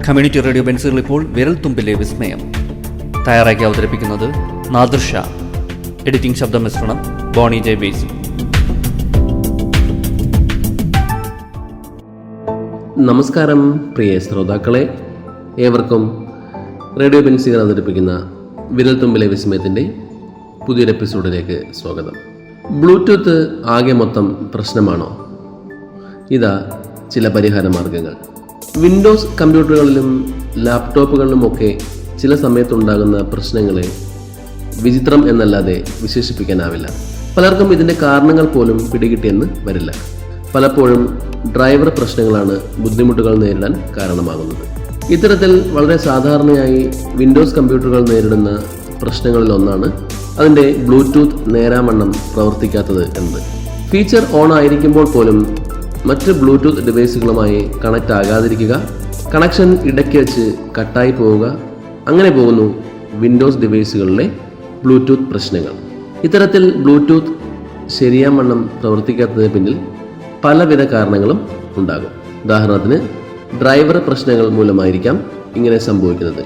Community radio ബെൻസുകൾ ഇപ്പോൾ വിരൽത്തുമ്പിലെ വിസ്മയം. തയ്യാറാക്കി അവതരിപ്പിക്കുന്നത് നാദിർ ഷാ. എഡിറ്റിംഗ് ശബ്ദമിശ്രണം ബോണി ജെ ബേസ്. നമസ്കാരം പ്രിയ ശ്രോതാക്കളെ, ഏവർക്കും റേഡിയോ ബെൻസുകൾ അവതരിപ്പിക്കുന്ന വിരൽത്തുമ്പിലെ വിസ്മയത്തിൻ്റെ പുതിയൊരു എപ്പിസോഡിലേക്ക് സ്വാഗതം. ബ്ലൂടൂത്ത് ആകെ മൊത്തം പ്രശ്നമാണോ? ഇതാ ചില പരിഹാര മാർഗങ്ങൾ. വിൻഡോസ് കമ്പ്യൂട്ടറുകളിലും ലാപ്ടോപ്പുകളിലുമൊക്കെ ചില സമയത്തുണ്ടാകുന്ന പ്രശ്നങ്ങളെ വിചിത്രം എന്നല്ലാതെ വിശേഷിപ്പിക്കാനാവില്ല. പലർക്കും ഇതിൻ്റെ കാരണങ്ങൾ പോലും പിടികിട്ടിയെന്ന് വരില്ല. പലപ്പോഴും ഡ്രൈവർ പ്രശ്നങ്ങളാണ് ബുദ്ധിമുട്ടുകൾ നേരിടാൻ കാരണമാകുന്നത്. ഇത്തരത്തിൽ വളരെ സാധാരണയായി വിൻഡോസ് കമ്പ്യൂട്ടറുകൾ നേരിടുന്ന പ്രശ്നങ്ങളിലൊന്നാണ് അതിൻ്റെ ബ്ലൂടൂത്ത് നേരാവണ്ണം പ്രവർത്തിക്കാത്തത് എന്നത്. ഫീച്ചർ ഓൺ ആയിരിക്കുമ്പോൾ പോലും മറ്റ് ബ്ലൂടൂത്ത് ഡിവൈസുകളുമായി കണക്റ്റ് ആകാതിരിക്കുക, കണക്ഷൻ ഇടയ്ക്ക് വെച്ച് കട്ടായി പോവുക, അങ്ങനെ പോകുന്നു വിൻഡോസ് ഡിവൈസുകളിലെ ബ്ലൂടൂത്ത് പ്രശ്നങ്ങൾ. ഇത്തരത്തിൽ ബ്ലൂടൂത്ത് ശരിയാവണ്ണം പ്രവർത്തിക്കാത്തതിന് പിന്നിൽ പലവിധ കാരണങ്ങളും ഉണ്ടാകും. ഉദാഹരണത്തിന് ഡ്രൈവർ പ്രശ്നങ്ങൾ മൂലമായിരിക്കാം ഇങ്ങനെ സംഭവിക്കുന്നത്,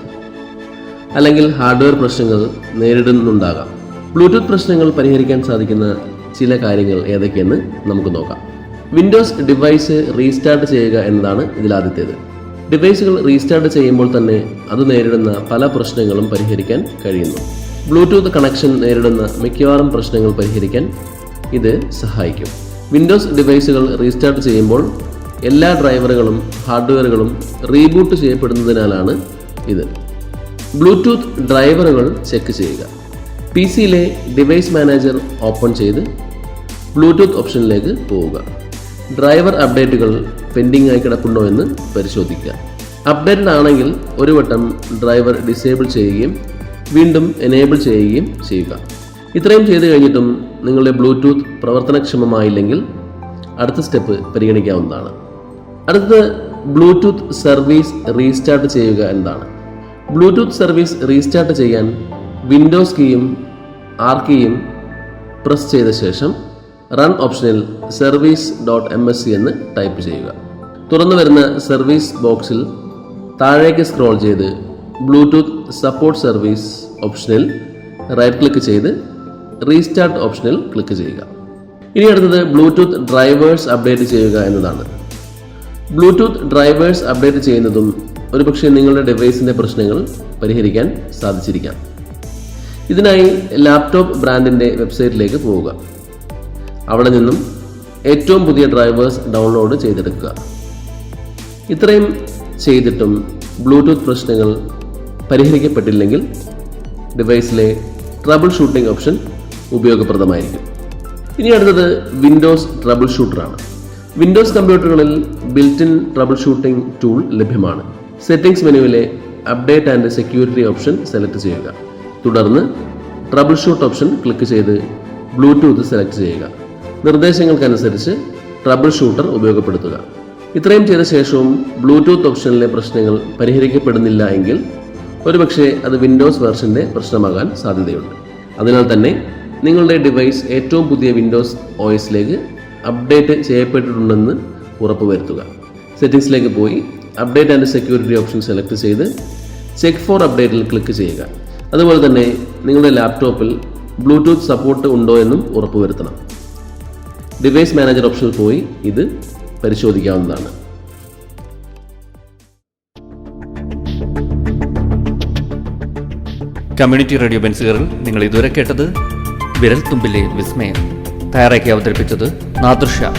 അല്ലെങ്കിൽ ഹാർഡ്വെയർ പ്രശ്നങ്ങൾ നേരിടുന്നുണ്ടാകാം. ബ്ലൂടൂത്ത് പ്രശ്നങ്ങൾ പരിഹരിക്കാൻ സാധിക്കുന്ന ചില കാര്യങ്ങൾ ഏതൊക്കെയെന്ന് നമുക്ക് നോക്കാം. വിൻഡോസ് ഡിവൈസ് റീസ്റ്റാർട്ട് ചെയ്യുക എന്നതാണ് ഇതിലാദ്യത്തേത്. ഡിവൈസുകൾ റീസ്റ്റാർട്ട് ചെയ്യുമ്പോൾ തന്നെ അത് നേരിടുന്ന പല പ്രശ്നങ്ങളും പരിഹരിക്കാൻ കഴിയുന്നു. ബ്ലൂടൂത്ത് കണക്ഷൻ നേരിടുന്ന മിക്കവാറും പ്രശ്നങ്ങൾ പരിഹരിക്കാൻ ഇത് സഹായിക്കും. വിൻഡോസ് ഡിവൈസുകൾ റീസ്റ്റാർട്ട് ചെയ്യുമ്പോൾ എല്ലാ ഡ്രൈവറുകളും ഹാർഡ്വെയറുകളും റീബൂട്ട് ചെയ്യപ്പെടുന്നതിനാലാണ് ഇത്. ബ്ലൂടൂത്ത് ഡ്രൈവറുകൾ ചെക്ക് ചെയ്യുക. പി സിയിലെ ഡിവൈസ് മാനേജർ ഓപ്പൺ ചെയ്ത് ബ്ലൂടൂത്ത് ഓപ്ഷനിലേക്ക് പോവുക. ഡ്രൈവർ അപ്ഡേറ്റുകൾ പെൻഡിംഗ് ആയി കിടപ്പുണ്ടോ എന്ന് പരിശോധിക്കുക. അപ്ഡേറ്റഡ് ആണെങ്കിൽ ഒരു വട്ടം ഡ്രൈവർ ഡിസേബിൾ ചെയ്യുകയും വീണ്ടും എനേബിൾ ചെയ്യുകയും ചെയ്യുക. ഇത്രയും ചെയ്തു കഴിഞ്ഞിട്ടും നിങ്ങളുടെ ബ്ലൂടൂത്ത് പ്രവർത്തനക്ഷമമായില്ലെങ്കിൽ അടുത്ത സ്റ്റെപ്പ് പരിഗണിക്കാവുന്നതാണ്. അടുത്തത് ബ്ലൂടൂത്ത് സർവീസ് റീസ്റ്റാർട്ട് ചെയ്യുക എന്നതാണ്. ബ്ലൂടൂത്ത് സർവീസ് റീസ്റ്റാർട്ട് ചെയ്യാൻ വിൻഡോസ് കീയും ആർ കീയും പ്രസ് ചെയ്ത ശേഷം റൺ ഓപ്ഷനിൽ service.msc എന്ന് ടൈപ്പ് ചെയ്യുക. തുറന്നു വരുന്ന സർവീസ് ബോക്സിൽ താഴേക്ക് സ്ക്രോൾ ചെയ്ത് ബ്ലൂടൂത്ത് സപ്പോർട്ട് സർവീസ് ഓപ്ഷനിൽ റൈറ്റ് ക്ലിക്ക് ചെയ്ത് റീസ്റ്റാർട്ട് ഓപ്ഷനിൽ ക്ലിക്ക് ചെയ്യുക. ഇനി അടുത്തത് ബ്ലൂടൂത്ത് ഡ്രൈവേഴ്സ് അപ്ഡേറ്റ് ചെയ്യുക എന്നതാണ്. ബ്ലൂടൂത്ത് ഡ്രൈവേഴ്സ് അപ്ഡേറ്റ് ചെയ്യുന്നതും ഒരുപക്ഷെ നിങ്ങളുടെ ഡിവൈസിൻ്റെ പ്രശ്നങ്ങൾ പരിഹരിക്കാൻ സാധിച്ചിരിക്കാം. ഇതിനായി ലാപ്ടോപ്പ് ബ്രാൻഡിൻ്റെ വെബ്സൈറ്റിലേക്ക് പോവുക. അവിടെ നിന്നും ഏറ്റവും പുതിയ ഡ്രൈവേഴ്സ് ഡൗൺലോഡ് ചെയ്തെടുക്കുക. ഇത്രയും ചെയ്തിട്ടും ബ്ലൂടൂത്ത് പ്രശ്നങ്ങൾ പരിഹരിക്കപ്പെട്ടില്ലെങ്കിൽ ഡിവൈസിലെ ട്രബിൾ ഷൂട്ടിംഗ് ഓപ്ഷൻ ഉപയോഗപ്രദമായിരിക്കും. ഇനി അടുത്തത് വിൻഡോസ് ട്രബിൾ ഷൂട്ടറാണ്. വിൻഡോസ് കമ്പ്യൂട്ടറുകളിൽ built in trouble shooting tool ലഭ്യമാണ്. സെറ്റിംഗ്സ് മെനുവിലെ update and security option select ചെയ്യുക. തുടർന്ന് ട്രബിൾ ഷൂട്ട് ഓപ്ഷൻ ക്ലിക്ക് ചെയ്ത് ബ്ലൂടൂത്ത് സെലക്ട് ചെയ്യുക. നിർദ്ദേശങ്ങൾക്കനുസരിച്ച് ട്രബിൾ ഷൂട്ടർ ഉപയോഗപ്പെടുത്തുക. ഇത്രയും ചെയ്ത ശേഷവും ബ്ലൂടൂത്ത് ഓപ്ഷനിലെ പ്രശ്നങ്ങൾ പരിഹരിക്കപ്പെടുന്നില്ല എങ്കിൽ ഒരുപക്ഷെ അത് വിൻഡോസ് വെർഷൻ്റെ പ്രശ്നമാകാൻ സാധ്യതയുണ്ട്. അതിനാൽ തന്നെ നിങ്ങളുടെ ഡിവൈസ് ഏറ്റവും പുതിയ വിൻഡോസ് OSലേക്ക് അപ്ഡേറ്റ് ചെയ്യപ്പെട്ടിട്ടുണ്ടെന്ന് ഉറപ്പുവരുത്തുക. സെറ്റിംഗ്സിലേക്ക് പോയി update and security option select ചെയ്ത് ചെക്ക് ഫോർ അപ്ഡേറ്റിൽ ക്ലിക്ക് ചെയ്യുക. അതുപോലെ തന്നെ നിങ്ങളുടെ ലാപ്ടോപ്പിൽ ബ്ലൂടൂത്ത് സപ്പോർട്ട് ഉണ്ടോ എന്നും ഉറപ്പുവരുത്തണം. ഡിവൈസ് മാനേജർ ഓപ്ഷനിൽ പോയി ഇത് പരിശോധിക്കാവുന്നതാണ്. കമ്മ്യൂണിറ്റി റേഡിയോ ബെൻസുകളിൽ നിങ്ങൾ ഇതുവരെ കേട്ടത് വിരൽത്തുമ്പിലെ വിസ്മയം. തയ്യാറാക്കി അവതരിപ്പിച്ചത് നാദിർ ഷാ.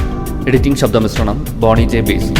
എഡിറ്റിംഗ് ശബ്ദമിശ്രണം ബോണി ജെ ബേസ്.